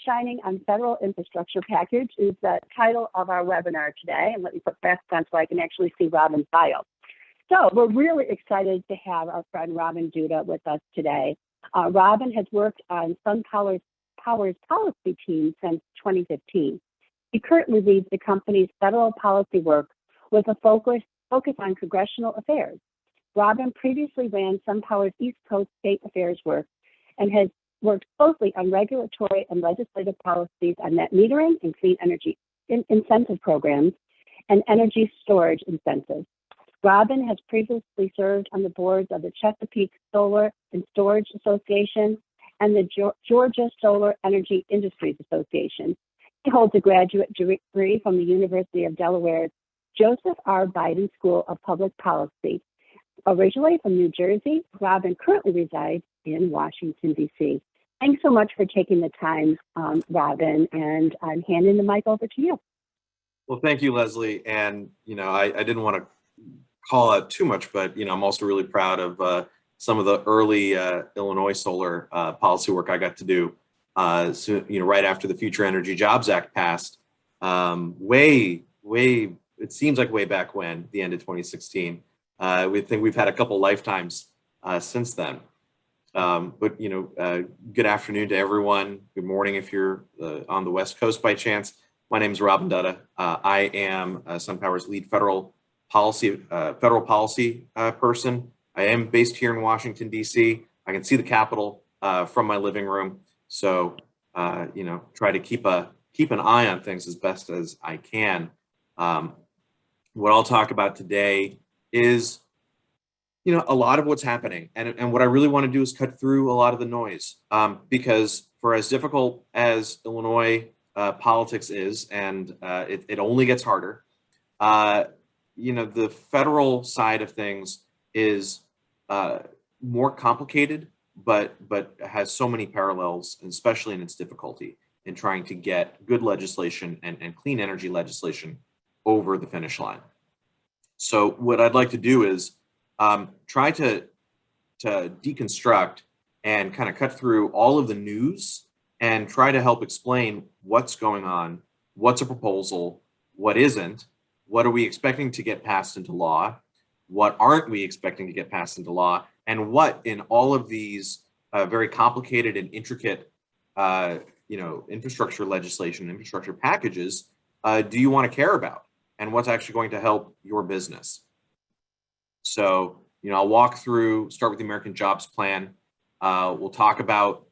Shining on Federal Infrastructure Package is the title of our webinar today. And let me put back on so I can actually see Robin's bio. So we're really excited to have our friend Robin Dutta with us today. Robin has worked on SunPower's policy team since 2015. He currently leads the company's federal policy work with a focus on congressional affairs. Robin previously ran SunPower's East Coast state affairs work and has worked closely on regulatory and legislative policies on net metering and clean energy incentive programs and energy storage incentives. Robin has previously served on the boards of the Chesapeake Solar and Storage Association and the Georgia Solar Energy Industries Association. He holds a graduate degree from the University of Delaware's Joseph R. Biden School of Public Policy. Originally from New Jersey, Robin currently resides in Washington, D.C. Thanks so much for taking the time, Robin, and I'm handing the mic over to you. Well, thank you, Leslie. And, I didn't want to call out too much, but, I'm also really proud of some of the early Illinois solar policy work I got to do. Right after the Future Energy Jobs Act passed, it seems like way back when, the end of 2016. We think we've had a couple lifetimes since then. Good afternoon to everyone. Good morning if you're on the West Coast by chance. My name is Robin Dutta. I am SunPower's lead federal policy person. I am based here in Washington, D.C. I can see the Capitol from my living room. So, try to keep an eye on things as best as I can. What I'll talk about today is, a lot of what's happening. And what I really want to do is cut through a lot of the noise, because for as difficult as Illinois politics is, and it only gets harder, the federal side of things is more complicated, but has so many parallels, especially in its difficulty in trying to get good legislation and clean energy legislation over the finish line. So what I'd like to do is try to deconstruct and kind of cut through all of the news and try to help explain what's going on, what's a proposal, what isn't, what are we expecting to get passed into law, what aren't we expecting to get passed into law, and what in all of these very complicated and intricate infrastructure legislation, infrastructure packages, do you want to care about, and what's actually going to help your business. So, I'll walk through, start with the American Jobs Plan. We'll talk about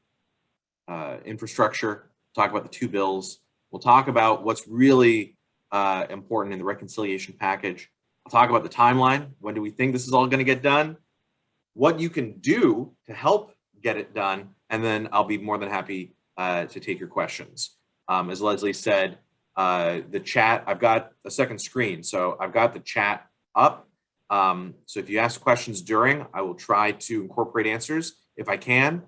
infrastructure, talk about the two bills. We'll talk about what's really important in the reconciliation package. I'll talk about the timeline. When do we think this is all going to get done? What you can do to help get it done. And then I'll be more than happy to take your questions. As Leslie said, the chat, I've got a second screen. So I've got the chat up. So if you ask questions during, I will try to incorporate answers if I can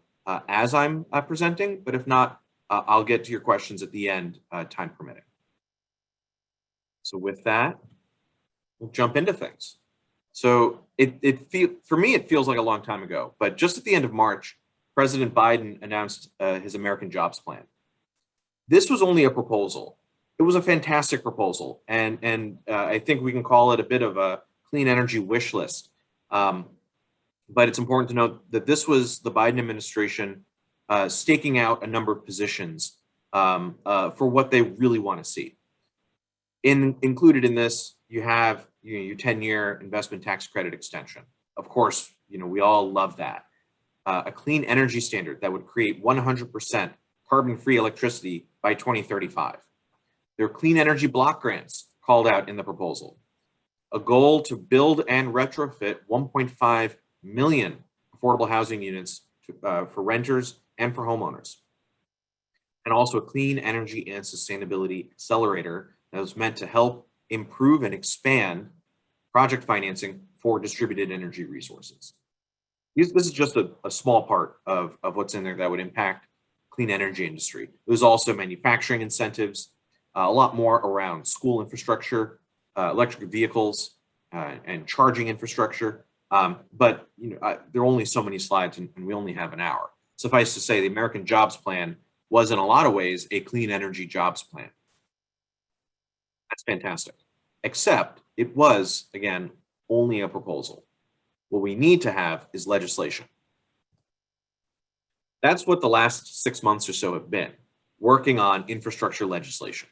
as I'm presenting, but if not, I'll get to your questions at the end, time permitting. So with that, we'll jump into things. So for me, it feels like a long time ago, but just at the end of March, President Biden announced his American Jobs Plan. This was only a proposal. It was a fantastic proposal, and I think we can call it a bit of a clean energy wish list. But it's important to note that this was the Biden administration staking out a number of positions for what they really want to see. Included in this, you have your 10-year investment tax credit extension. Of course, we all love that. A clean energy standard that would create 100% carbon-free electricity by 2035. There are clean energy block grants called out in the proposal. A goal to build and retrofit 1.5 million affordable housing units for renters and for homeowners. And also a clean energy and sustainability accelerator that was meant to help improve and expand project financing for distributed energy resources. This is just a small part of what's in there that would impact clean energy industry. There's also manufacturing incentives, a lot more around school infrastructure, electric vehicles, and charging infrastructure. But there are only so many slides, and we only have an hour. Suffice to say, the American Jobs Plan was in a lot of ways a clean energy jobs plan. That's fantastic. Except it was, again, only a proposal. What we need to have is legislation. That's what the last 6 months or so have been, working on infrastructure legislation.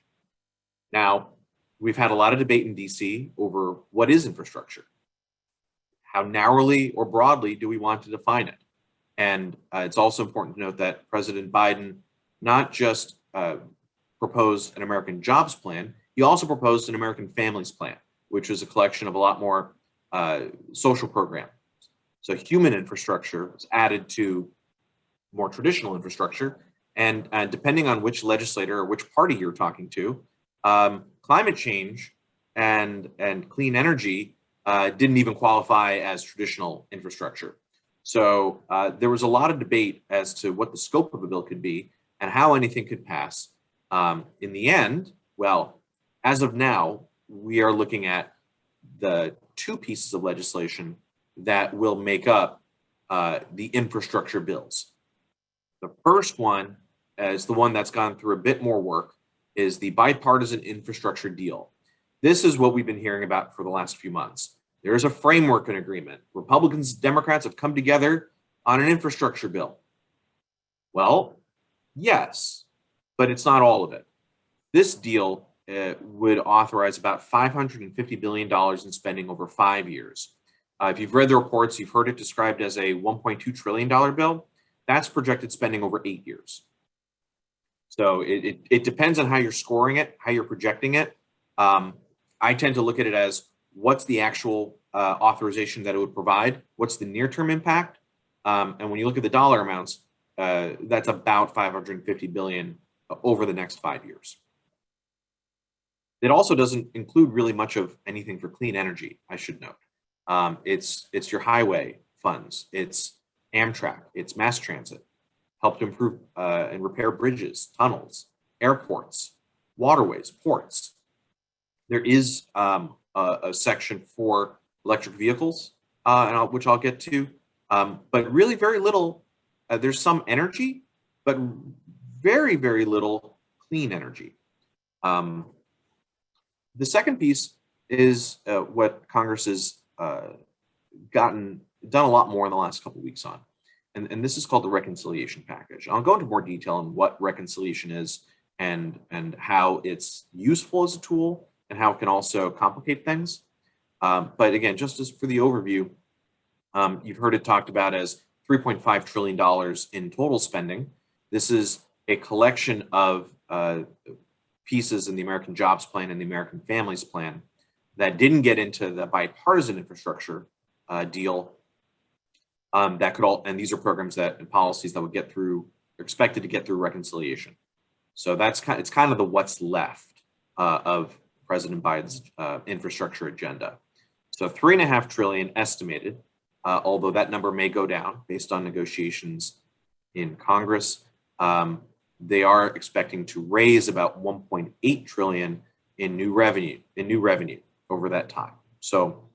Now, we've had a lot of debate in DC over what is infrastructure. How narrowly or broadly do we want to define it? And it's also important to note that President Biden not just proposed an American jobs plan, he also proposed an American families plan, which was a collection of a lot more social programs. So human infrastructure was added to more traditional infrastructure. And depending on which legislator or which party you're talking to, climate change and clean energy didn't even qualify as traditional infrastructure. So there was a lot of debate as to what the scope of a bill could be and how anything could pass. In the end, well, as of now, we are looking at the two pieces of legislation that will make up the infrastructure bills. The first one is the one that's gone through a bit more work, is the bipartisan infrastructure deal. This is what we've been hearing about for the last few months. There's a framework and agreement. Republicans and Democrats have come together on an infrastructure bill. Well, yes, but it's not all of it. This deal would authorize about $550 billion in spending over 5 years. If you've read the reports, you've heard it described as a $1.2 trillion bill. That's projected spending over 8 years. So it depends on how you're scoring it, how you're projecting it. I tend to look at it as what's the actual authorization that it would provide, what's the near-term impact, and when you look at the dollar amounts, that's about $550 billion over the next 5 years. It also doesn't include really much of anything for clean energy, I should note. It's your highway funds, it's Amtrak, it's mass transit, help to improve and repair bridges, tunnels, airports, waterways, ports. There is a section for electric vehicles, which I'll get to, but really very little. There's some energy, but very, very little clean energy. The second piece is what Congress has done a lot more in the last couple of weeks on, and this is called the reconciliation package. I'll go into more detail on what reconciliation is and how it's useful as a tool and how it can also complicate things. But again, just as for the overview, you've heard it talked about as $3.5 trillion in total spending. This is a collection of pieces in the American Jobs Plan and the American Families Plan that didn't get into the bipartisan infrastructure deal. That could all, and these are programs that and policies that would get through, are expected to get through reconciliation. So it's kind of the what's left of President Biden's infrastructure agenda. So $3.5 trillion estimated, although that number may go down based on negotiations in Congress. They are expecting to raise about $1.8 trillion in new revenue over that time. So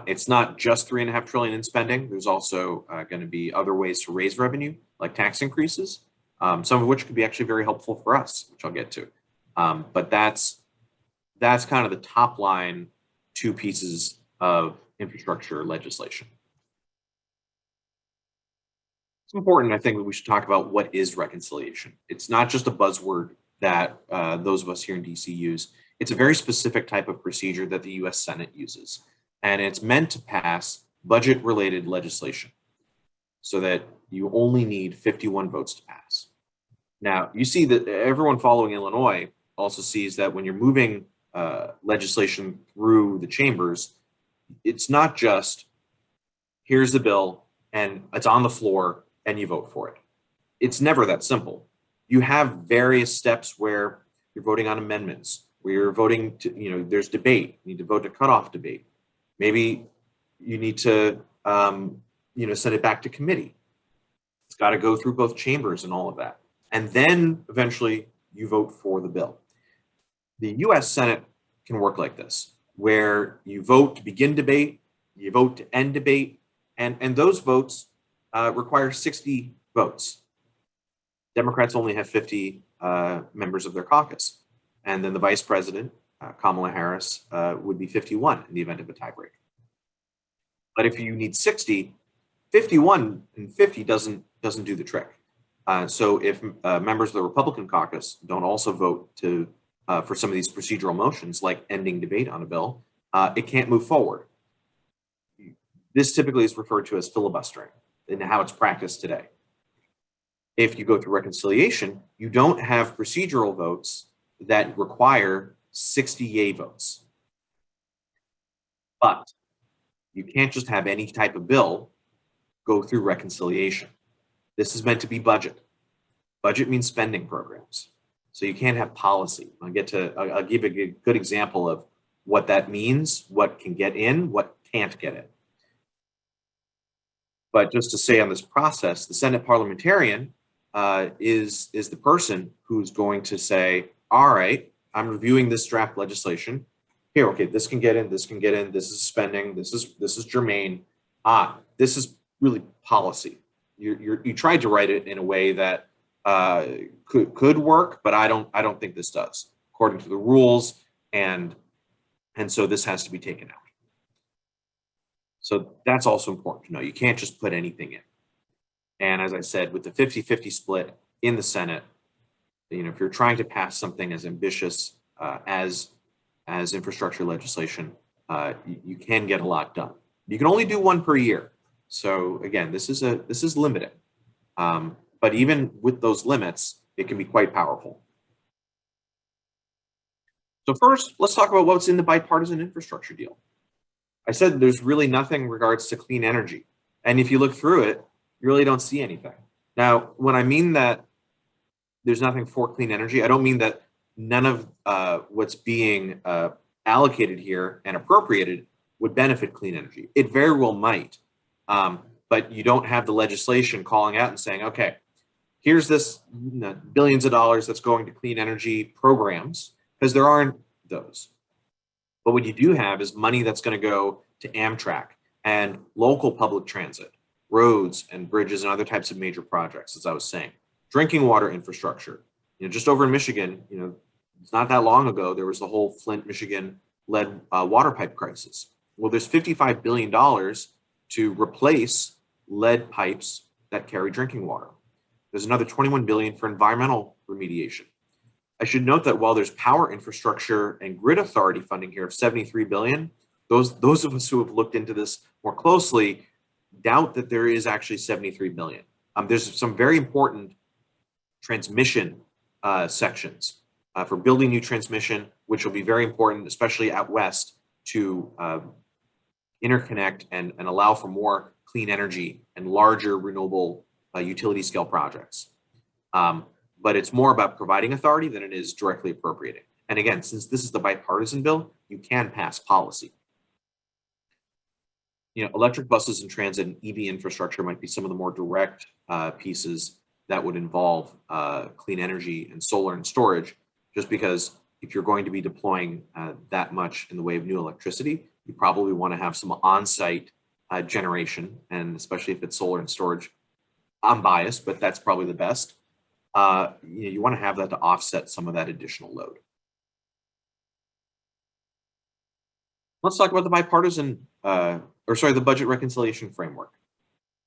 it's not just $3.5 trillion in spending. There's also going to be other ways to raise revenue, like tax increases, some of which could be actually very helpful for us, which I'll get to. But that's kind of the top line two pieces of infrastructure legislation. It's important, I think, that we should talk about what is reconciliation. It's not just a buzzword that those of us here in DC use. It's a very specific type of procedure that the US Senate uses. And it's meant to pass budget-related legislation so that you only need 51 votes to pass. Now, you see that everyone following Illinois also sees that when you're moving legislation through the chambers, it's not just, here's the bill, and it's on the floor, and you vote for it. It's never that simple. You have various steps where you're voting on amendments, where you're voting to, there's debate. You need to vote to cut off debate. Maybe you need to, send it back to committee. It's got to go through both chambers and all of that. And then eventually you vote for the bill. The US Senate can work like this, where you vote to begin debate, you vote to end debate, and those votes require 60 votes. Democrats only have 50 members of their caucus. And then the vice president, Kamala Harris, would be 51 in the event of a tiebreak. But if you need 60, 51 and 50 doesn't do the trick. So if members of the Republican caucus don't also vote for some of these procedural motions, like ending debate on a bill, it can't move forward. This typically is referred to as filibustering in how it's practiced today. If you go through reconciliation, you don't have procedural votes that require 60 yay votes. But you can't just have any type of bill go through reconciliation. This is meant to be budget. Budget means spending programs. So you can't have policy. I'll give a good example of what that means, what can get in, what can't get in. But just to say on this process, the Senate parliamentarian is the person who's going to say, all right, I'm reviewing this draft legislation. Here, okay, this can get in, this can get in, this is spending, this is germane. This is really policy. You tried to write it in a way that could work, but I don't think this does according to the rules, and so this has to be taken out. So that's also important to know. You can't just put anything in. And as I said, with the 50-50 split in the Senate, if you're trying to pass something as ambitious as infrastructure legislation, you can get a lot done. You can only do one per year. So again, this is limited. But even with those limits, it can be quite powerful. So first, let's talk about what's in the bipartisan infrastructure deal. I said there's really nothing in regards to clean energy. And if you look through it, you really don't see anything. Now, when I mean that there's nothing for clean energy, I don't mean that none of what's being allocated here and appropriated would benefit clean energy. It very well might. But you don't have the legislation calling out and saying, okay, here's this billions of dollars that's going to clean energy programs, because there aren't those. But what you do have is money that's going to go to Amtrak and local public transit, roads and bridges and other types of major projects, as I was saying. Drinking water infrastructure. Just over in Michigan, it's not that long ago, there was the whole Flint, Michigan lead water pipe crisis. Well, there's $55 billion to replace lead pipes that carry drinking water. There's another $21 billion for environmental remediation. I should note that while there's power infrastructure and grid authority funding here of $73 billion, those of us who have looked into this more closely doubt that there is actually $73 billion. There's some very important transmission sections for building new transmission, which will be very important, especially out west, to interconnect and allow for more clean energy and larger renewable utility scale projects. But it's more about providing authority than it is directly appropriating. And again, since this is the bipartisan bill, you can pass policy. Electric buses and transit and EV infrastructure might be some of the more direct pieces that would involve clean energy and solar and storage, just because if you're going to be deploying that much in the way of new electricity, you probably want to have some on-site generation, and especially if it's solar and storage. I'm biased, but that's probably the best. You want to have that to offset some of that additional load. Let's talk about the the budget reconciliation framework.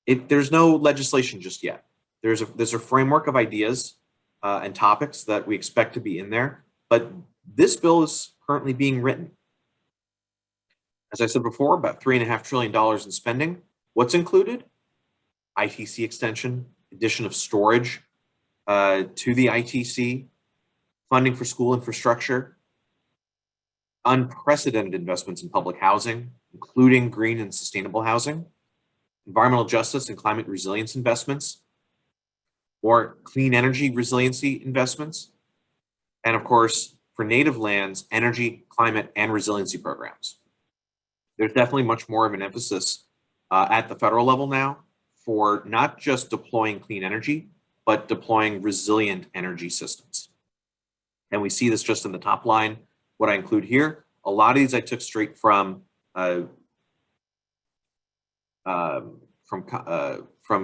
There's no legislation just yet. There's a framework of ideas and topics that we expect to be in there, but this bill is currently being written. As I said before, about $3.5 trillion in spending. What's included? ITC extension, addition of storage to the ITC, funding for school infrastructure, unprecedented investments in public housing, including green and sustainable housing, environmental justice and climate resilience investments, more clean energy resiliency investments, and of course, for native lands, energy, climate, and resiliency programs. There's definitely much more of an emphasis at the federal level now for not just deploying clean energy, but deploying resilient energy systems. And we see this just in the top line. What I include here, a lot of these I took straight from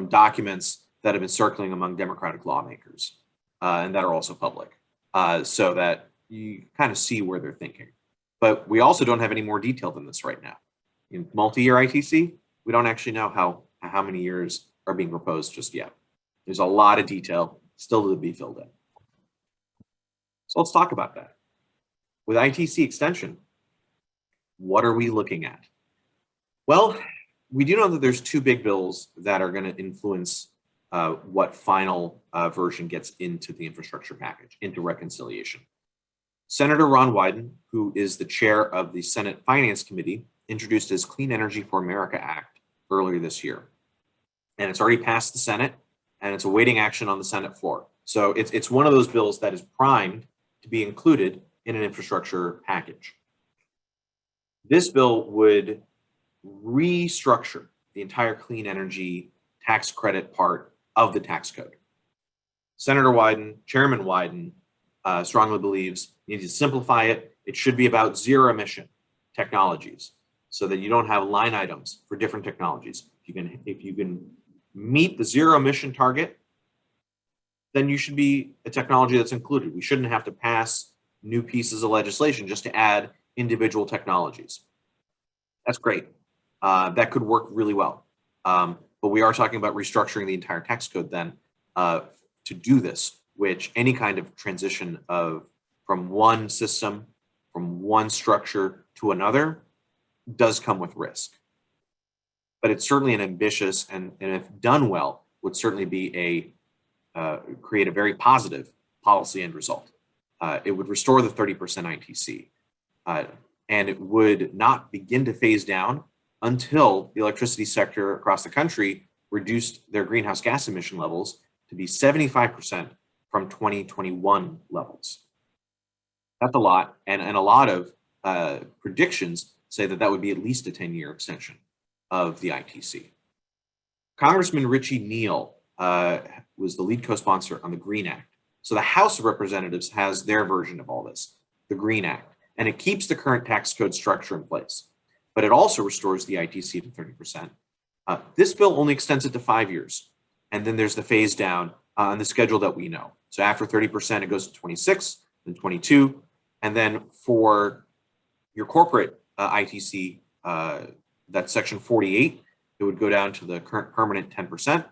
documents that have been circling among Democratic lawmakers and that are also public, so that you kind of see where they're thinking. But we also don't have any more detail than this right now. In multi-year ITC, we don't actually know how many years are being proposed just yet. There's a lot of detail still to be filled in. So let's talk about that. With ITC extension, what are we looking at? Well, we do know that there's two big bills that are going to influence what final version gets into the infrastructure package, into reconciliation. Senator Ron Wyden, who is the chair of the Senate Finance Committee, introduced his Clean Energy for America Act earlier this year. And it's already passed the Senate, and it's awaiting action on the Senate floor. So it's one of those bills that is primed to be included in an infrastructure package. This bill would restructure the entire clean energy tax credit part of the tax code. Senator Wyden, Chairman Wyden, strongly believes you need to simplify it. It should be about zero emission technologies so that you don't have line items for different technologies. If you can meet the zero emission target, then you should be a technology that's included. We shouldn't have to pass new pieces of legislation just to add individual technologies. That's great. That could work really well. But we are talking about restructuring the entire tax code then to do this, which any kind of transition from one system, from one structure to another does come with risk. But it's certainly an ambitious and if done well, would certainly be create a very positive policy end result. It would restore the 30% ITC, and it would not begin to phase down until the electricity sector across the country reduced their greenhouse gas emission levels to be 75% from 2021 levels. That's a lot, and a lot of predictions say that would be at least a 10-year extension of the ITC. Congressman Richie Neal was the lead co-sponsor on the Green Act. So the House of Representatives has their version of all this, the Green Act, and it keeps the current tax code structure in place, but it also restores the ITC to 30%. This bill only extends it to 5 years, and then there's the phase down on the schedule that we know. So after 30%, it goes to 26, then 22, and then for your corporate ITC, that's section 48, it would go down to the current permanent 10%.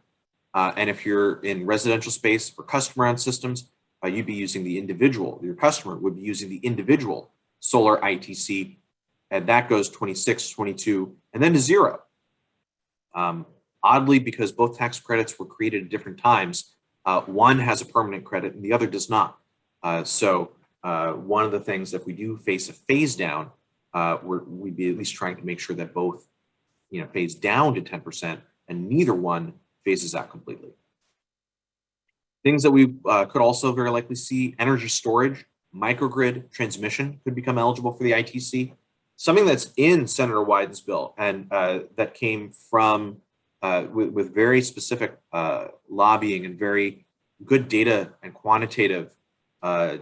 And if you're in residential space for customer-owned systems, you'd be using the individual, your customer would be using the individual solar ITC, and that goes 26, 22, and then to zero. Oddly, because both tax credits were created at different times, one has a permanent credit and the other does not. So one of the things that we do face a phase down, we'd be at least trying to make sure that both phase down to 10% and neither one phases out completely. Things that we could also very likely see: energy storage, microgrid transmission could become eligible for the ITC. Something that's in Senator Wyden's bill and that came from with very specific lobbying and very good data and quantitative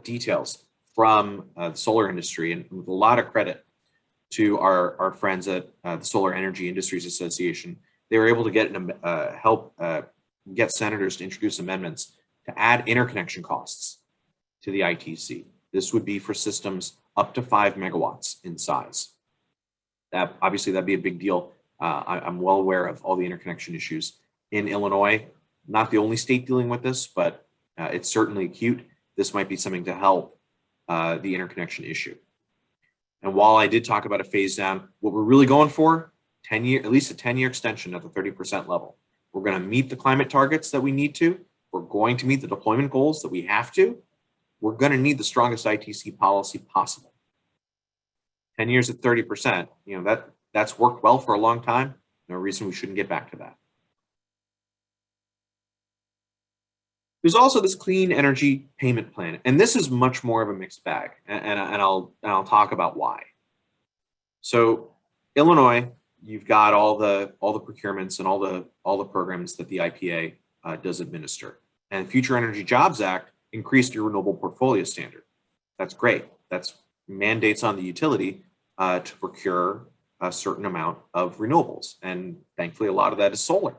details from the solar industry, and with a lot of credit to our friends at the Solar Energy Industries Association. They were able to get help get senators to introduce amendments to add interconnection costs to the ITC. This would be for systems up to 5 megawatts in size. Obviously, that'd be a big deal. I'm well aware of all the interconnection issues in Illinois. Not the only state dealing with this, but it's certainly acute. This might be something to help the interconnection issue. And while I did talk about a phase down, what we're really going for, at least a 10-year extension at the 30% level. We're going to meet the climate targets that we need to. We're going to meet the deployment goals that we have to. We're going to need the strongest ITC policy possible. 10 years at 30%, that's worked well for a long time. No reason we shouldn't get back to that. There's also this clean energy payment plan, and this is much more of a mixed bag, and I'll talk about why. So Illinois, you've got all the procurements and all the programs that the IPA does administer, and Future Energy Jobs Act increased your renewable portfolio standard. That's great. That's mandates on the utility to procure a certain amount of renewables, and thankfully a lot of that is solar.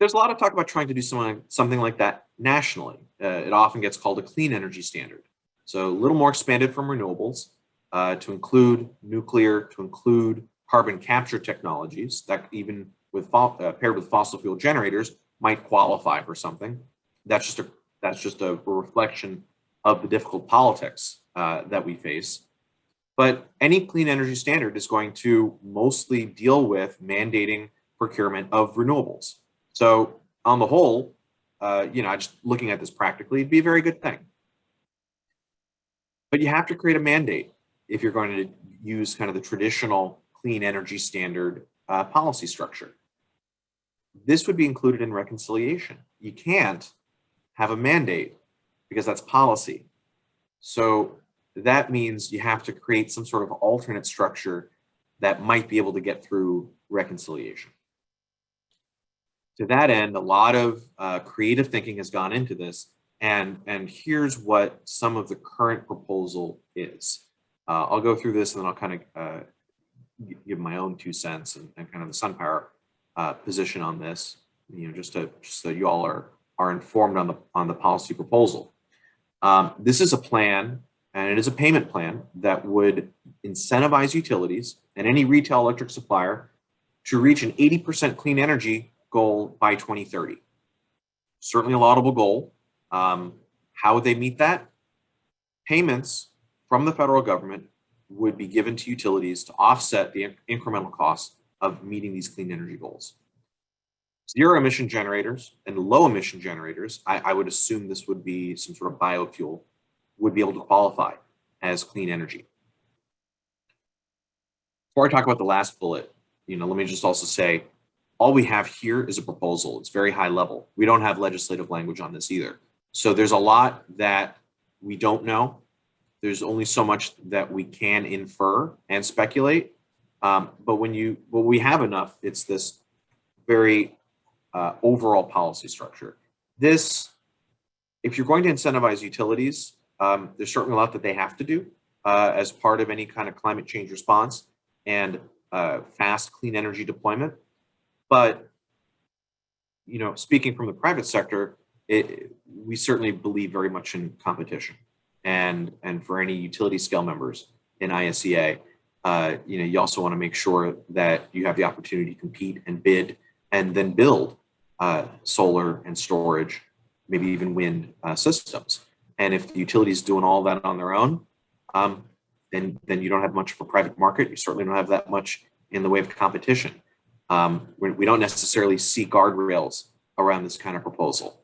there's a lot of talk about trying to do something like that nationally. It often gets called a clean energy standard. So a little more expanded from renewables to include nuclear, to include carbon capture technologies that even with paired with fossil fuel generators might qualify for something. That's just a reflection of the difficult politics that we face. But any clean energy standard is going to mostly deal with mandating procurement of renewables. So on the whole, just looking at this practically, it'd be a very good thing. But you have to create a mandate if you're going to use kind of the traditional clean energy standard policy structure. This would be included in reconciliation. You can't have a mandate because that's policy. So that means you have to create some sort of alternate structure that might be able to get through reconciliation. To that end, a lot of creative thinking has gone into this, and here's what some of the current proposal is. I'll go through this and then I'll kind of give my own 2 cents and kind of the SunPower position on this, just so you all are informed on the policy proposal. This is a plan, and it is a payment plan that would incentivize utilities and any retail electric supplier to reach an 80% clean energy goal by 2030. Certainly a laudable goal. How would they meet that? Payments from the federal government would be given to utilities to offset the incremental costs of meeting these clean energy goals. Zero emission generators and low emission generators, I would assume this would be some sort of biofuel, would be able to qualify as clean energy. Before I talk about the last bullet, let me just also say, all we have here is a proposal. It's very high level. We don't have legislative language on this either. So there's a lot that we don't know. There's only so much that we can infer and speculate. But when we have enough, it's this very overall policy structure. This, if you're going to incentivize utilities, there's certainly a lot that they have to do as part of any kind of climate change response and fast clean energy deployment. But, speaking from the private sector, we certainly believe very much in competition. And for any utility scale members in ISEA, you also want to make sure that you have the opportunity to compete and bid and then build solar and storage, maybe even wind systems. And if the utility is doing all that on their own, then you don't have much of a private market. You certainly don't have that much in the way of competition. We don't necessarily see guardrails around this kind of proposal.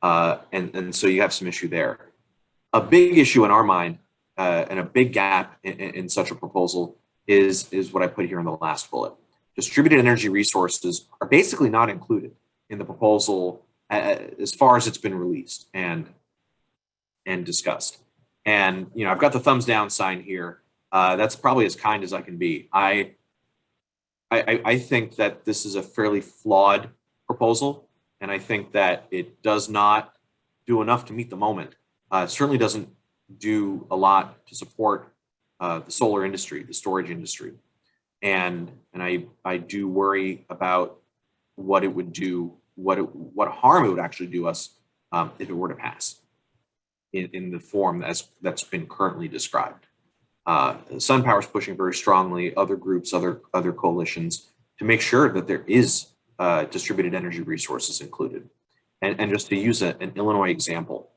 And so you have some issue there. A big issue in our mind and a big gap in such a proposal is what I put here in the last bullet. Distributed energy resources are basically not included in the proposal as far as it's been released and discussed. And I've got the thumbs down sign here. That's probably as kind as I can be. I think that this is a fairly flawed proposal, and I think that it does not do enough to meet the moment. It certainly doesn't do a lot to support the solar industry, the storage industry, and I do worry about what it would do, what harm it would actually do us if it were to pass in the form that's been currently described. SunPower is pushing very strongly, other groups, other coalitions, to make sure that there is distributed energy resources included. And just to use an Illinois example,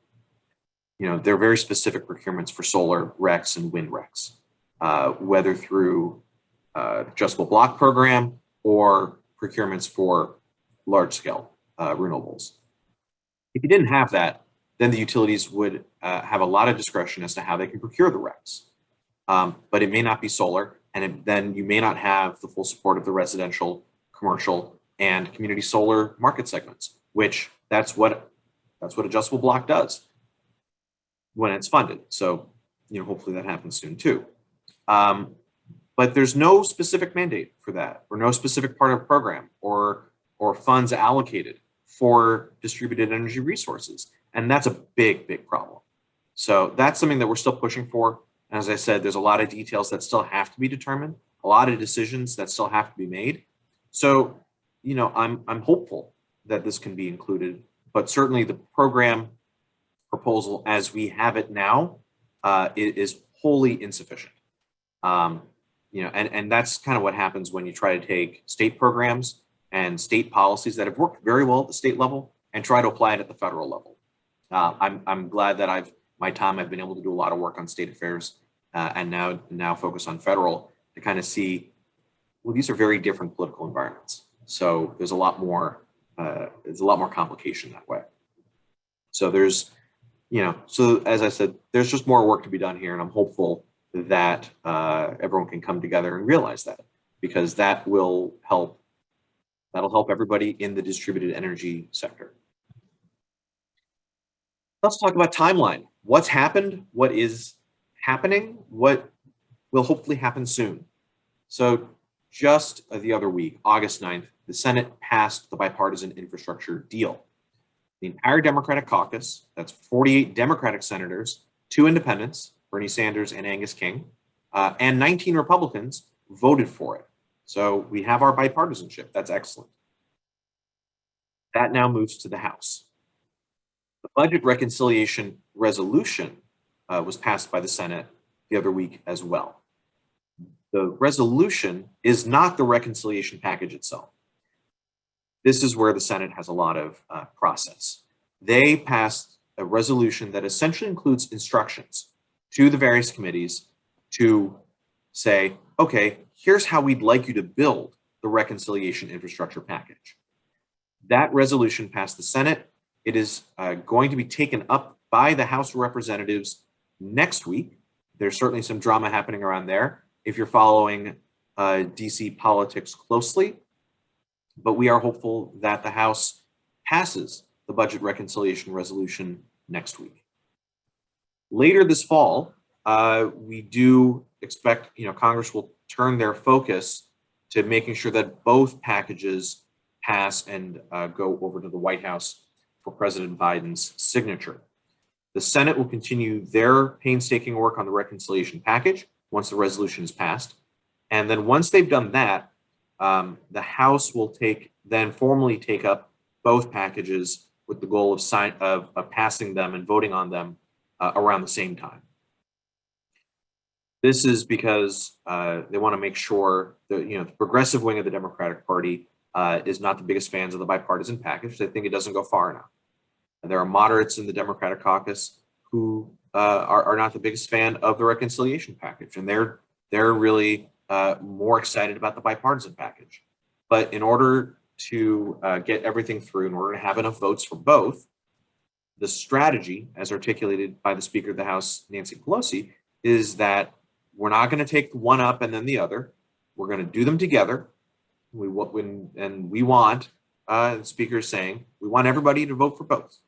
there are very specific procurements for solar RECs and wind RECs, whether through adjustable block program or procurements for large scale renewables. If you didn't have that, then the utilities would have a lot of discretion as to how they can procure the RECs. But it may not be solar, and then you may not have the full support of the residential, commercial, and community solar market segments, which that's what adjustable block does when it's funded. So, hopefully that happens soon too. But there's no specific mandate for that, or no specific part of the program, or funds allocated for distributed energy resources, and that's a big problem. So that's something that we're still pushing for. As I said, there's a lot of details that still have to be determined, a lot of decisions that still have to be made. So, I'm hopeful that this can be included, but certainly the program proposal as we have it now is wholly insufficient. And that's kind of what happens when you try to take state programs and state policies that have worked very well at the state level and try to apply it at the federal level. I'm glad that I've been able to do a lot of work on state affairs and now focus on federal to kind of see, well, these are very different political environments. So there's a lot more complication that way. So so as I said, there's just more work to be done here, and I'm hopeful that everyone can come together and realize that, because that will help. That'll help everybody in the distributed energy sector. Let's talk about timeline. What's happened? What is happening? What will hopefully happen soon? So just the other week, August 9th, the Senate passed the bipartisan infrastructure deal. The entire Democratic caucus, that's 48 Democratic senators, 2 independents, Bernie Sanders and Angus King, and 19 Republicans voted for it. So we have our bipartisanship. That's excellent. That now moves to the House. The budget reconciliation resolution was passed by the Senate the other week as well. The resolution is not the reconciliation package itself. This is where the Senate has a lot of process. They passed a resolution that essentially includes instructions to the various committees to say, okay, here's how we'd like you to build the reconciliation infrastructure package. That resolution passed the Senate. It is going to be taken up by the House of Representatives next week. There's certainly some drama happening around there if you're following DC politics closely. But we are hopeful that the House passes the budget reconciliation resolution next week. Later this fall, we do expect, Congress will turn their focus to making sure that both packages pass and go over to the White House for President Biden's signature. The Senate will continue their painstaking work on the reconciliation package once the resolution is passed. And then once they've done that, the House will then formally take up both packages with the goal of passing them and voting on them around the same time. This is because they want to make sure that the progressive wing of the Democratic Party is not the biggest fans of the bipartisan package. They think it doesn't go far enough. And there are moderates in the Democratic caucus who are not the biggest fan of the reconciliation package, and they're really more excited about the bipartisan package. But in order to get everything through, in order to have enough votes for both, the strategy, as articulated by the Speaker of the House, Nancy Pelosi, is that we're not going to take one up and then the other. We're going to do them together. We want, the Speaker is saying, we want everybody to vote for both.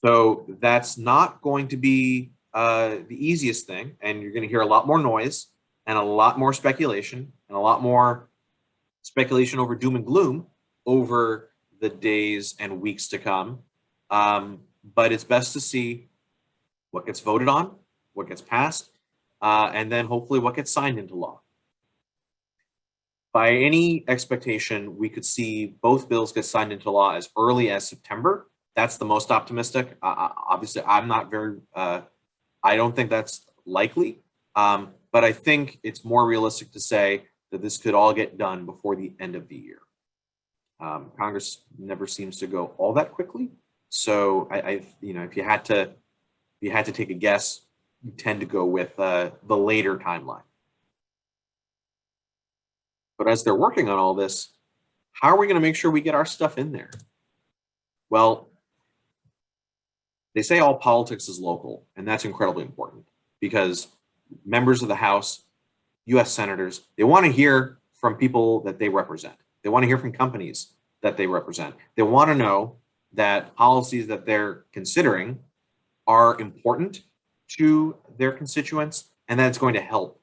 So that's not going to be the easiest thing, and you're going to hear a lot more noise and a lot more speculation and a lot more speculation over doom and gloom over the days and weeks to come. But it's best to see what gets voted on, what gets passed, and then hopefully what gets signed into law. By any expectation, we could see both bills get signed into law as early as September. That's the most optimistic. Obviously, I don't think that's likely, but I think it's more realistic to say that this could all get done before the end of the year. Congress never seems to go all that quickly. So if you had to take a guess, you tend to go with the later timeline. But as they're working on all this, how are we going to make sure we get our stuff in there? Well, they say all politics is local, and that's incredibly important because members of the House, U.S. senators, they want to hear from people that they represent. They want to hear from companies that they represent. They want to know that policies that they're considering are important to their constituents and that it's going to help.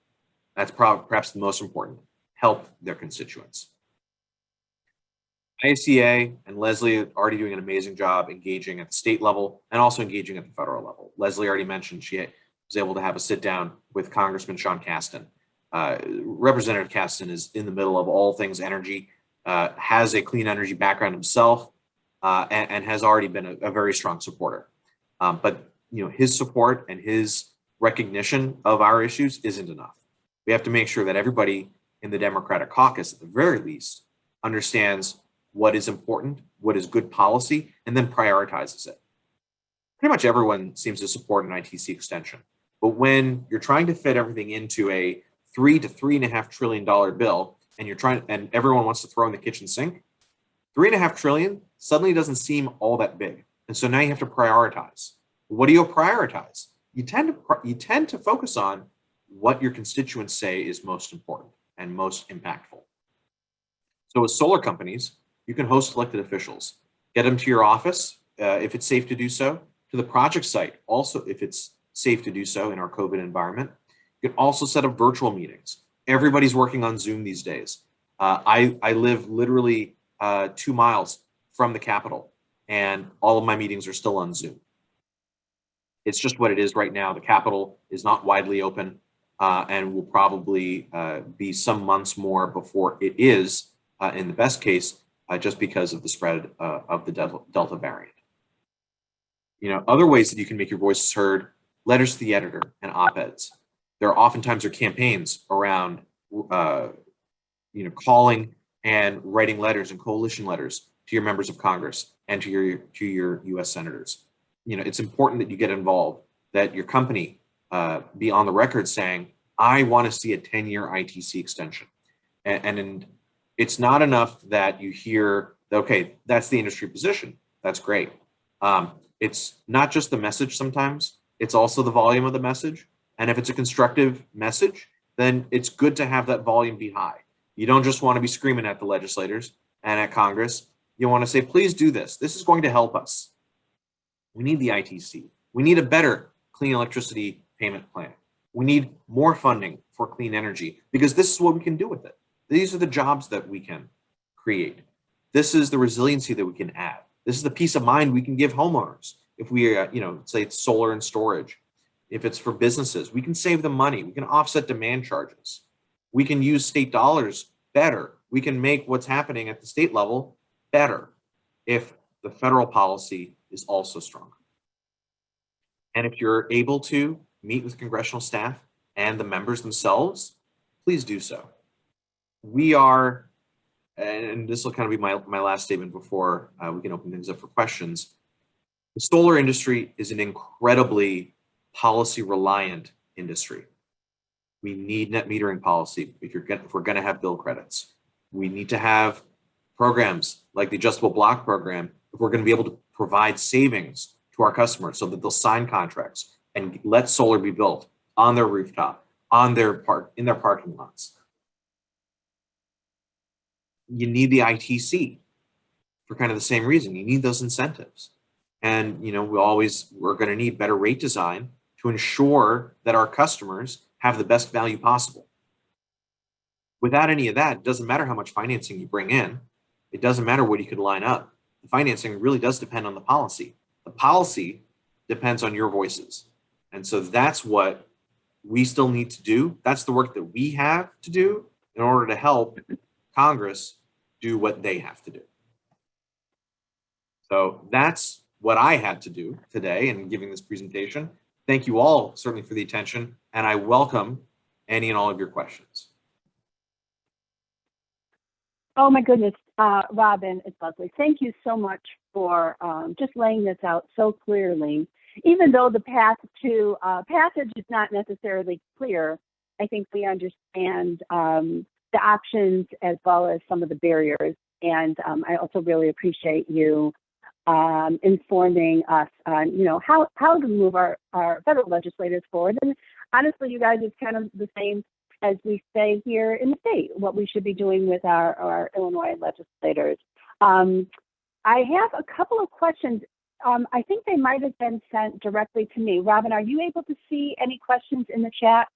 That's perhaps the most important, help their constituents. ISEA and Leslie are already doing an amazing job engaging at the state level and also engaging at the federal level. Leslie already mentioned she was able to have a sit down with Congressman Sean Casten. Representative Casten is in the middle of all things energy, has a clean energy background himself, and has already been a very strong supporter. But his support and his recognition of our issues isn't enough. We have to make sure that everybody in the Democratic caucus, at the very least, understands what is important, what is good policy, and then prioritizes it. Pretty much everyone seems to support an ITC extension. But when you're trying to fit everything into a $3 to $3.5 trillion bill, and everyone wants to throw in the kitchen sink, $3.5 trillion suddenly doesn't seem all that big. And so now you have to prioritize. What do you prioritize? You tend to focus on what your constituents say is most important and most impactful. So with solar companies, you can host elected officials, get them to your office if it's safe to do so, to the project site also if it's safe to do so in our COVID environment. You can also set up virtual meetings. Everybody's working on Zoom these days. I live literally 2 miles from the Capitol, and all of my meetings are still on Zoom. It's just what it is right now. The Capitol is not widely open, and will probably be some months more before it is, in the best case, just because of the spread of the Delta variant. Other ways that you can make your voices heard: letters to the editor and op-eds. There are oftentimes campaigns around, calling and writing letters and coalition letters to your members of Congress and to your U.S. senators. It's important that you get involved, that your company be on the record saying, I want to see a 10-year ITC extension. And it's not enough that you hear, okay, that's the industry position. That's great. It's not just the message sometimes, it's also the volume of the message. And if it's a constructive message, then it's good to have that volume be high. You don't just want to be screaming at the legislators and at Congress. You want to say, please do this. This is going to help us. We need the ITC. We need a better clean electricity payment plan. We need more funding for clean energy, because this is what we can do with it. These are the jobs that we can create. This is the resiliency that we can add. This is the peace of mind we can give homeowners. If we, say it's solar and storage. If it's for businesses, we can save them money. We can offset demand charges. We can use state dollars better. We can make what's happening at the state level better if the federal policy is also stronger. And if you're able to meet with congressional staff and the members themselves, please do so. We are, and this will kind of be my last statement before we can open things up for questions. The solar industry is an incredibly policy reliant industry. We need net metering policy if we're going to have bill credits. We need to have programs like the adjustable block program if we're going to be able to provide savings to our customers so that they'll sign contracts and let solar be built on their rooftop, in their parking lots. You need the ITC for kind of the same reason. You need those incentives. And we're going to need better rate design to ensure that our customers have the best value possible. Without any of that, it doesn't matter how much financing you bring in. It doesn't matter what you could line up. The financing really does depend on the policy. The policy depends on your voices. And so that's what we still need to do. That's the work that we have to do in order to help Congress do what they have to do. So that's what I had to do today in giving this presentation. Thank you all certainly for the attention, and I welcome any and all of your questions. Oh my goodness, Robin, it's Leslie. Thank you so much for just laying this out so clearly. Even though the path to passage is not necessarily clear, I think we understand the options as well as some of the barriers. And I also really appreciate you informing us on, how to move our federal legislators forward. And honestly, you guys, it's kind of the same as we say here in the state, what we should be doing with our Illinois legislators. I have a couple of questions. I think they might have been sent directly to me. Robin, are you able to see any questions in the chat?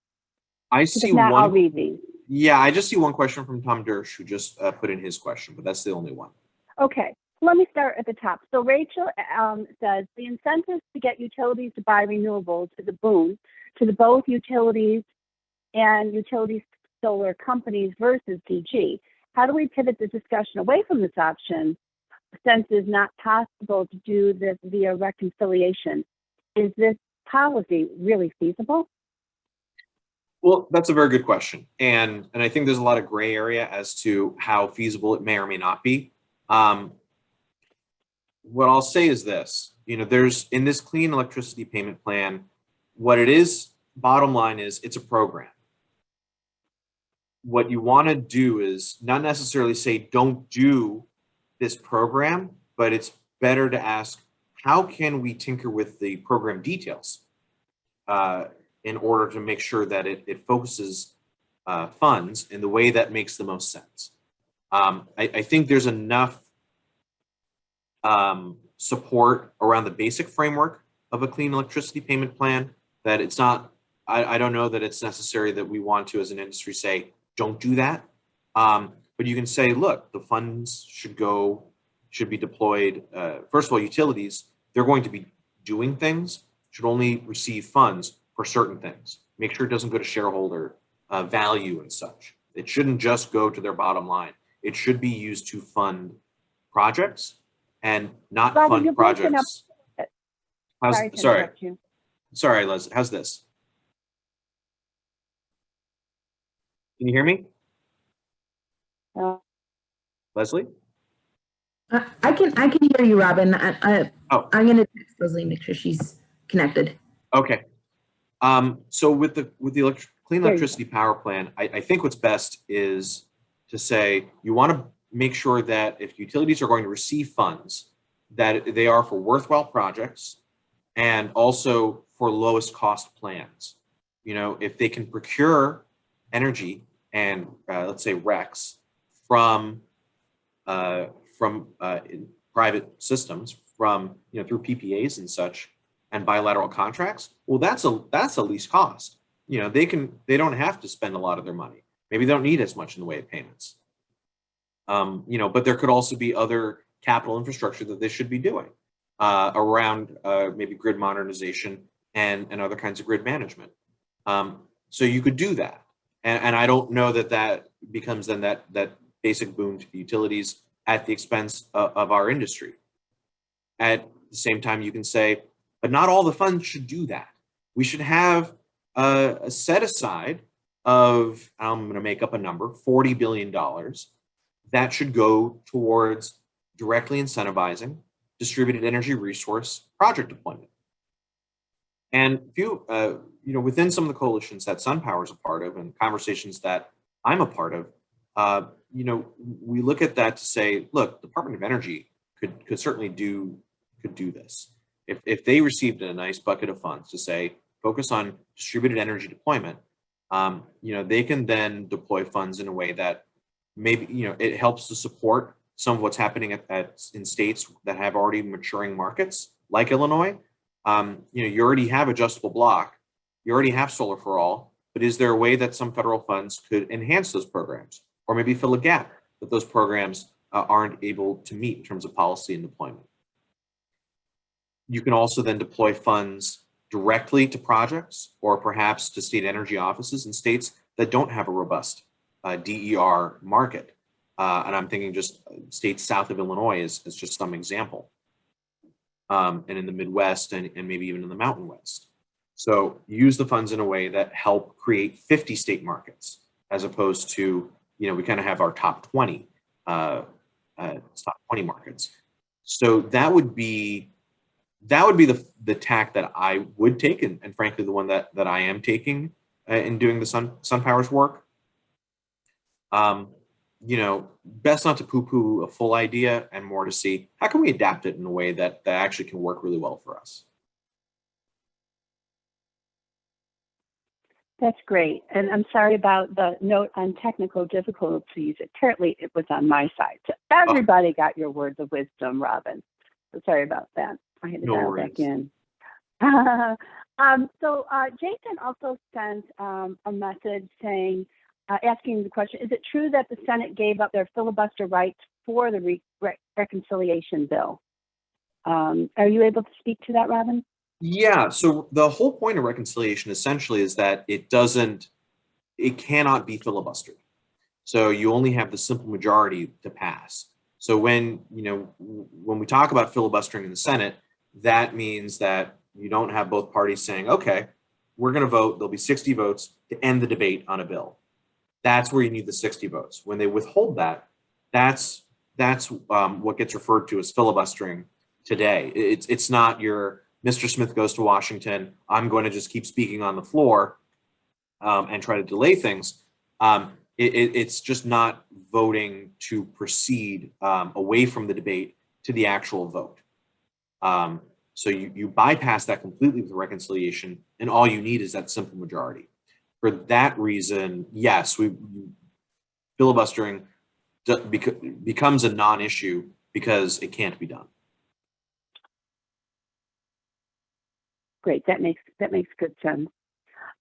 I see one. one. I'll read these. Yeah, I just see one question from Tom Dersh, who just put in his question, but that's the only one. Okay, let me start at the top. So Rachel says, the incentives to get utilities to buy renewables is a boon to the both utilities and utility solar companies versus DG. how do we pivot the discussion away from this option since it's not possible to do this via reconciliation? Is this policy really feasible? Well, that's a very good question. And I think there's a lot of gray area as to how feasible it may or may not be. What I'll say is this, there's in this clean electricity payment plan, what it is, bottom line is it's a program. What you want to do is not necessarily say, don't do this program, but it's better to ask, how can we tinker with the program details in order to make sure that it focuses funds in the way that makes the most sense. I think there's enough support around the basic framework of a clean electricity payment plan that it's not, I don't know that it's necessary that we want to, as an industry, say, don't do that. But you can say, look, the funds should be deployed. First of all, utilities, they're going to be doing things, should only receive funds for certain things. Make sure it doesn't go to shareholder value and such. It shouldn't just go to their bottom line. It should be used to fund projects and not Robin, fund projects. Sorry, Leslie. How's this? Can you hear me? Leslie? I can hear you, Robin. I'm going to text Leslie, make sure she's connected. Okay. So with the clean electricity power plan, I think what's best is to say you want to make sure that if utilities are going to receive funds, that they are for worthwhile projects and also for lowest cost plans. If they can procure energy and let's say RECs from private systems, from through PPAs and such and bilateral contracts, well, that's a least cost. They don't have to spend a lot of their money. Maybe they don't need as much in the way of payments. But there could also be other capital infrastructure that they should be doing around maybe grid modernization and other kinds of grid management. So you could do that. And I don't know that becomes then that basic boon to the utilities at the expense of our industry. At the same time, you can say, but not all the funds should do that. We should have a set aside of, I'm going to make up a number, $40 billion that should go towards directly incentivizing distributed energy resource project deployment. And within some of the coalitions that SunPower is a part of and conversations that I'm a part of, we look at that to say, look, Department of Energy could certainly do this. If they received a nice bucket of funds to say, focus on distributed energy deployment, they can then deploy funds in a way that maybe, it helps to support some of what's happening in states that have already maturing markets like Illinois. You already have adjustable block, you already have solar for all, but is there a way that some federal funds could enhance those programs or maybe fill a gap that those programs aren't able to meet in terms of policy and deployment? You can also then deploy funds directly to projects or perhaps to state energy offices in states that don't have a robust DER market. And I'm thinking just states south of Illinois is just some example. And in the Midwest and maybe even in the Mountain West. So use the funds in a way that help create 50 state markets, as opposed to, we kind of have our top 20 markets. So that would be the tack that I would take, and frankly, the one that I am taking in doing the SunPower's work. Best not to poo-poo a full idea and more to see how can we adapt it in a way that actually can work really well for us. That's great. And I'm sorry about the note on technical difficulties. Apparently it was on my side. So everybody got your words of wisdom, Robin. So sorry about that. I had to dial back in. So Jason also sent a message saying, asking the question, is it true that the Senate gave up their filibuster rights for the reconciliation bill? Are you able to speak to that, Robin? Yeah, so the whole point of reconciliation essentially is that it cannot be filibustered. So you only have the simple majority to pass. So when we talk about filibustering in the Senate, that means that you don't have both parties saying, okay, we're going to vote. There'll be 60 votes to end the debate on a bill. That's where you need the 60 votes. When they withhold that, that's what gets referred to as filibustering today. It's not your Mr. Smith goes to Washington, I'm going to just keep speaking on the floor and try to delay things. It's just not voting to proceed away from the debate to the actual vote. So you bypass that completely with reconciliation, and all you need is that simple majority. For that reason, yes, filibustering becomes a non-issue because it can't be done. Great, that makes good sense.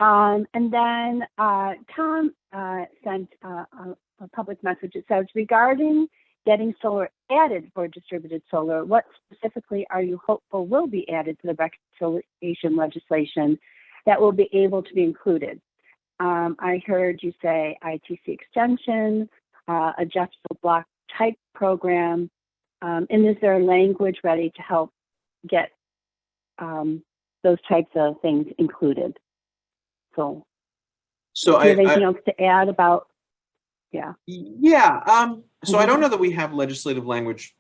And then Tom sent a public message. It says, regarding getting solar added for distributed solar, what specifically are you hopeful will be added to the reconciliation legislation that will be able to be included? I heard you say ITC Extension, adjustable block type program, and is there language ready to help get those types of things included? So do you have anything else to add about? Yeah. So I don't know that we have legislative language,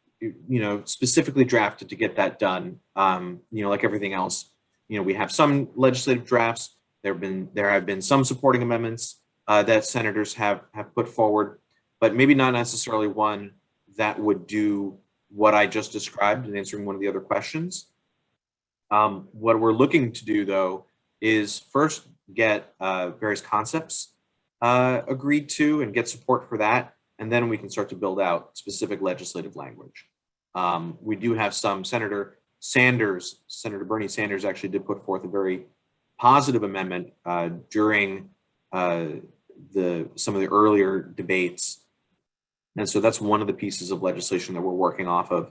specifically drafted to get that done. Like everything else, we have some legislative drafts. There have been some supporting amendments that senators have put forward, but maybe not necessarily one that would do what I just described in answering one of the other questions. What we're looking to do, though, is first get various concepts agreed to and get support for that, and then we can start to build out specific legislative language. We do have some. Senator Bernie Sanders actually did put forth a very positive amendment during some of the earlier debates, and so that's one of the pieces of legislation that we're working off of.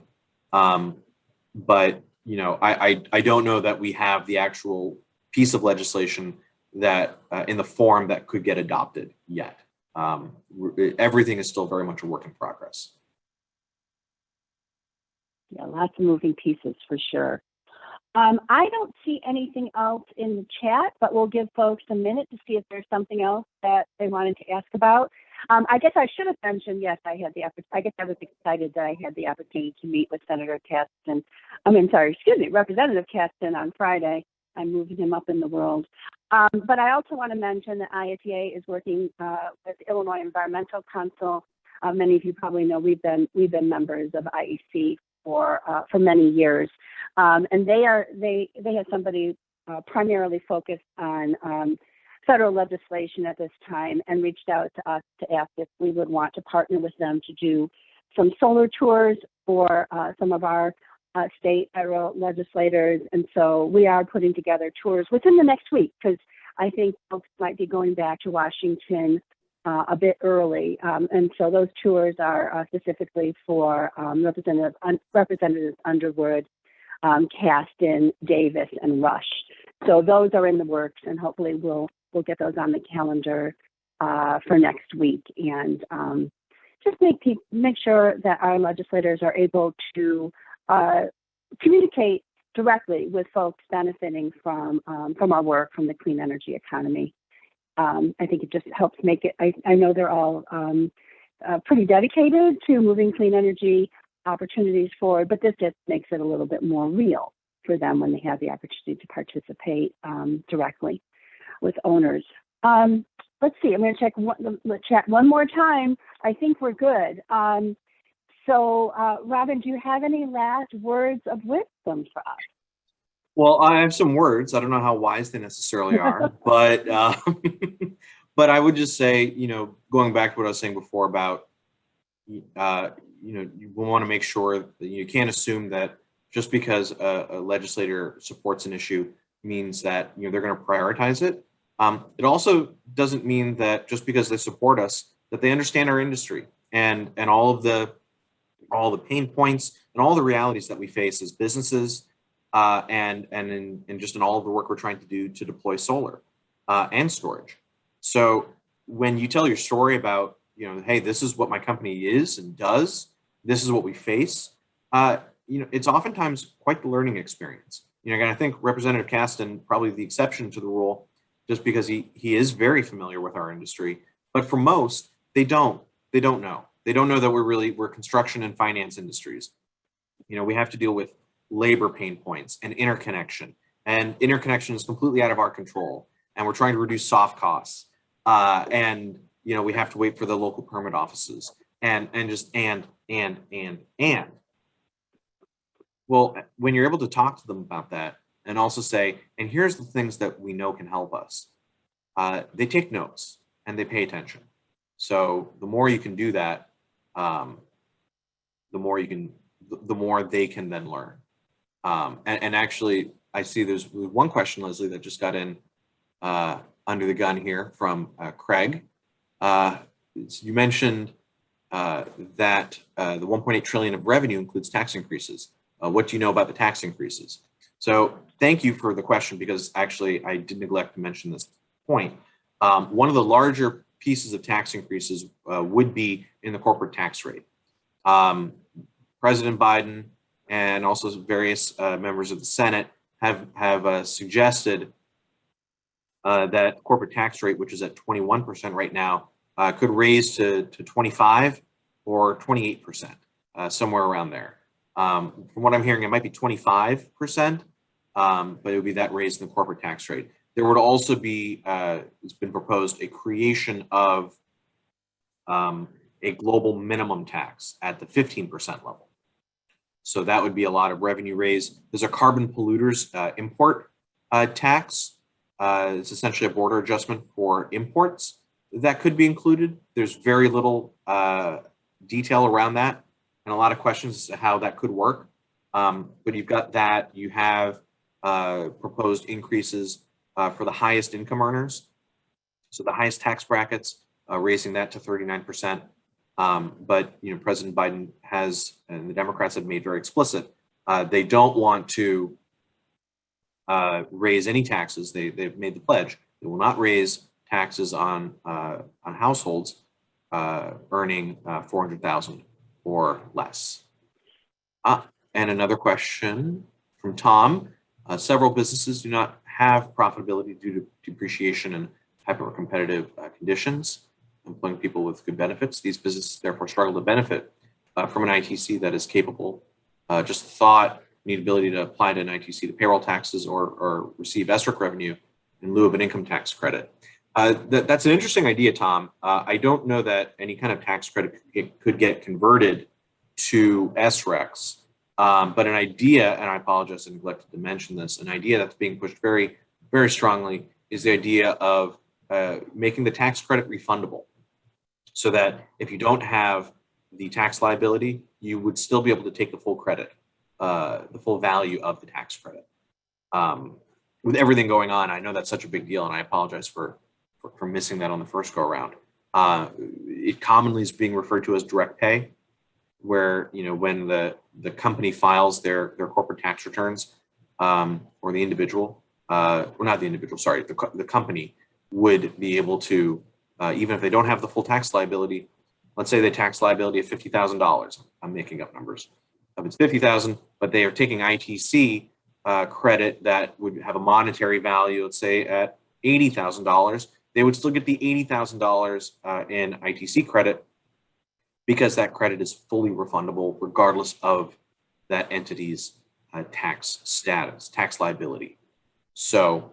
But I don't know that we have the actual piece of legislation that in the form that could get adopted yet. Everything is still very much a work in progress. Yeah, lots of moving pieces for sure. I don't see anything else in the chat, but we'll give folks a minute to see if there's something else that they wanted to ask about. I guess I should have mentioned, yes, I guess I was excited that I had the opportunity to meet with Representative Kasten on Friday. I'm moving him up in the world. But I also want to mention that ISEA is working with Illinois Environmental Council. Many of you probably know we've been members of IEC for many years, and they have somebody primarily focused on federal legislation at this time, and reached out to us to ask if we would want to partner with them to do some solar tours for some of our state federal legislators. And so we are putting together tours within the next week, because I think folks might be going back to Washington a bit early. And so those tours are specifically for Representatives Underwood, Kasten, Davis, and Rush. So those are in the works, and hopefully we'll get those on the calendar for next week, and just make sure that our legislators are able to communicate directly with folks benefiting from our work, from the clean energy economy. I think it just helps make it. I know they're all pretty dedicated to moving clean energy opportunities forward, but this just makes it a little bit more real for them when they have the opportunity to participate directly with owners. Let's see, I'm going to check the chat one more time. I think we're good. So, Robin, do you have any last words of wisdom for us? Well, I have some words. I don't know how wise they necessarily are, but but I would just say, going back to what I was saying before about, you want to make sure that you can't assume that just because a legislator supports an issue means that they're going to prioritize it. It also doesn't mean that just because they support us that they understand our industry and all the pain points and all the realities that we face as businesses, and in all of the work we're trying to do to deploy solar and storage. So when you tell your story about hey, this is what my company is and does. This is what we face. It's oftentimes quite the learning experience. And I think Representative Caston, probably the exception to the rule, just because he is very familiar with our industry. But for most, they don't know. They don't know that we're construction and finance industries. We have to deal with labor pain points and interconnection. And interconnection is completely out of our control. And we're trying to reduce soft costs. And we have to wait for the local permit offices and just and. Well, when you're able to talk to them about that and also say, and here's the things that we know can help us, they take notes and they pay attention. So the more you can do that, the more they can then learn. And actually, I see there's one question, Leslie, that just got in under the gun here from Craig. You mentioned that the 1.8 trillion of revenue includes tax increases. What do you know about the tax increases? So thank you for the question, because actually I did neglect to mention this point. One of the larger pieces of tax increases would be in the corporate tax rate. President Biden and also various members of the Senate have suggested that corporate tax rate, which is at 21% right now, could raise to 25 or 28%, somewhere around there. From what I'm hearing, it might be 25%, but it would be that raise in the corporate tax rate. There would also be, it's been proposed, a creation of a global minimum tax at the 15% level. So that would be a lot of revenue raise. There's a carbon polluters import tax. It's essentially a border adjustment for imports that could be included. There's very little detail around that and a lot of questions as to how that could work. But you've got that. You have proposed increases for the highest income earners. So the highest tax brackets, raising that to 39%. But President Biden has, and the Democrats have made very explicit, they don't want to raise any taxes. They've made the pledge. They will not raise taxes on households earning 400,000 or less. And another question from Tom. Several businesses do not have profitability due to depreciation and hyper-competitive conditions, employing people with good benefits. These businesses therefore struggle to benefit from an ITC that is capable. Just thought, need ability to apply to an ITC to payroll taxes or receive SRIC revenue in lieu of an income tax credit. That's an interesting idea, Tom. I don't know that any kind of tax credit could get converted to SRECs, but an idea, and I apologize, I neglected to mention this, an idea that's being pushed very, very strongly is the idea of making the tax credit refundable, so that if you don't have the tax liability, you would still be able to take the full credit, the full value of the tax credit. With everything going on, I know that's such a big deal, and I apologize for missing that on the first go around. It commonly is being referred to as direct pay, where when the company files their corporate tax returns, or the individual, or not the individual, sorry, the company would be able to, even if they don't have the full tax liability, let's say they tax liability of $50,000. I'm making up numbers. If it's 50,000, but they are taking ITC credit that would have a monetary value, let's say at $80,000, they would still get the $80,000 in ITC credit, because that credit is fully refundable regardless of that entity's tax status, tax liability. So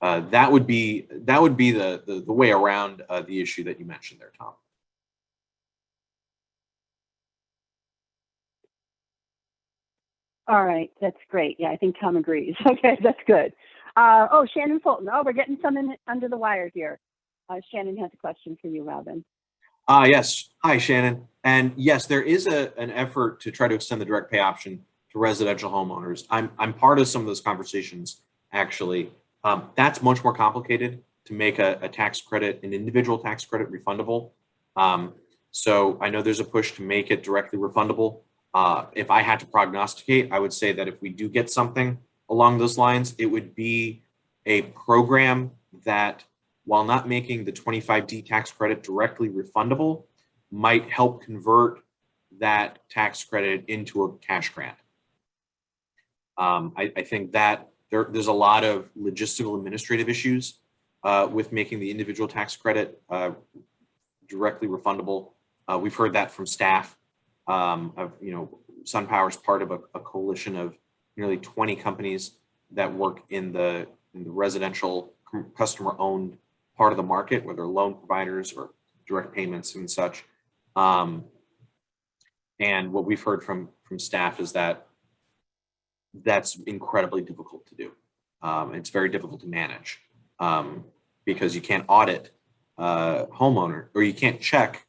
that would be the way around the issue that you mentioned there, Tom. All right, that's great. Yeah, I think Tom agrees. Okay, that's good. Oh, Shannon Fulton. Oh, we're getting some under the wire here. Shannon has a question for you, Robin. Yes. Hi, Shannon. And yes, there is an effort to try to extend the direct pay option to residential homeowners. I'm part of some of those conversations, actually. That's much more complicated to make a tax credit, an individual tax credit, refundable. So I know there's a push to make it directly refundable. If I had to prognosticate, I would say that if we do get something along those lines, it would be a program that, while not making the 25D tax credit directly refundable, might help convert that tax credit into a cash grant. I think that there's a lot of logistical administrative issues with making the individual tax credit directly refundable. We've heard that from staff. SunPower is part of a coalition of nearly 20 companies that work in the residential customer-owned part of the market, whether loan providers or direct payments and such. And what we've heard from staff is that that's incredibly difficult to do. It's very difficult to manage because you can't audit homeowner, or you can't check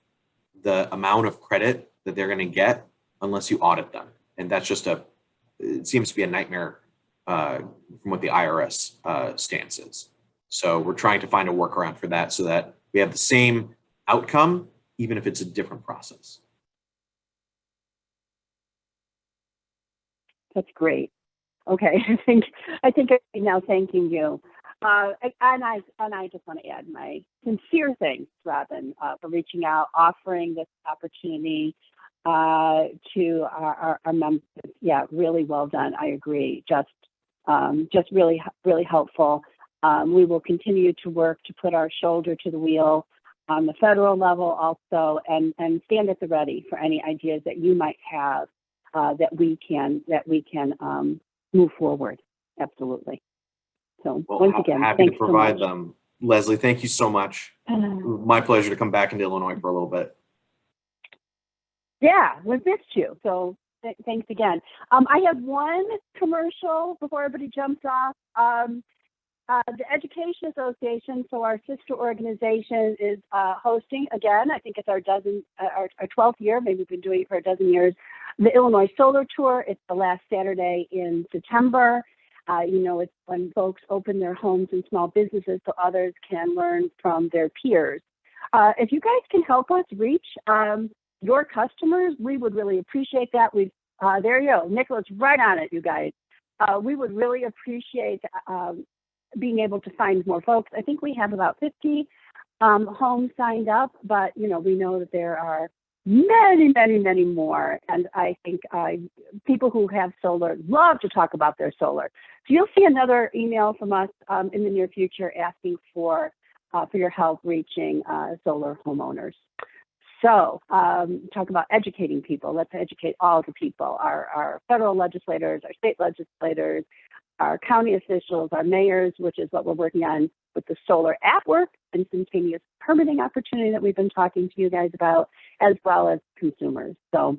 the amount of credit that they're going to get unless you audit them. And that's just it seems to be a nightmare from what the IRS stance is. So we're trying to find a workaround for that so that we have the same outcome, even if it's a different process. That's great. Okay, I think I'm now thanking you. And I just want to add my sincere thanks, Robin, for reaching out, offering this opportunity to our members. Yeah, really well done. I agree. Just really, really helpful. We will continue to work to put our shoulder to the wheel on the federal level also, and stand at the ready for any ideas that you might have that we can move forward. Absolutely. So once again, happy to provide them. Leslie, thank you so much. My pleasure to come back into Illinois for a little bit. Yeah, we missed you. So thanks again. I have one commercial before everybody jumps off. The Education Association, so our sister organization, is hosting again. I think it's our 12th year. Maybe we've been doing it for a dozen years. The Illinois Solar Tour. It's the last Saturday in September. It's when folks open their homes and small businesses so others can learn from their peers. If you guys can help us reach your customers, we would really appreciate that. There you go. Nicholas, right on it, you guys. We would really appreciate being able to find more folks. I think we have about 50 homes signed up, but we know that there are many, many, many more. And I think people who have solar love to talk about their solar. So you'll see another email from us in the near future asking for your help reaching solar homeowners. So talk about educating people. Let's educate all the people, our federal legislators, our state legislators, our county officials, our mayors, which is what we're working on with the solar at work instantaneous permitting opportunity that we've been talking to you guys about, as well as consumers. So,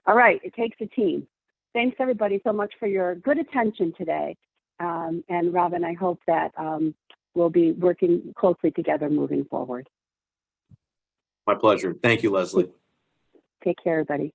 all right, it takes a team. Thanks everybody so much for your good attention today. And Robin, I hope that we'll be working closely together moving forward. My pleasure. Thank you, Leslie. Take care, everybody.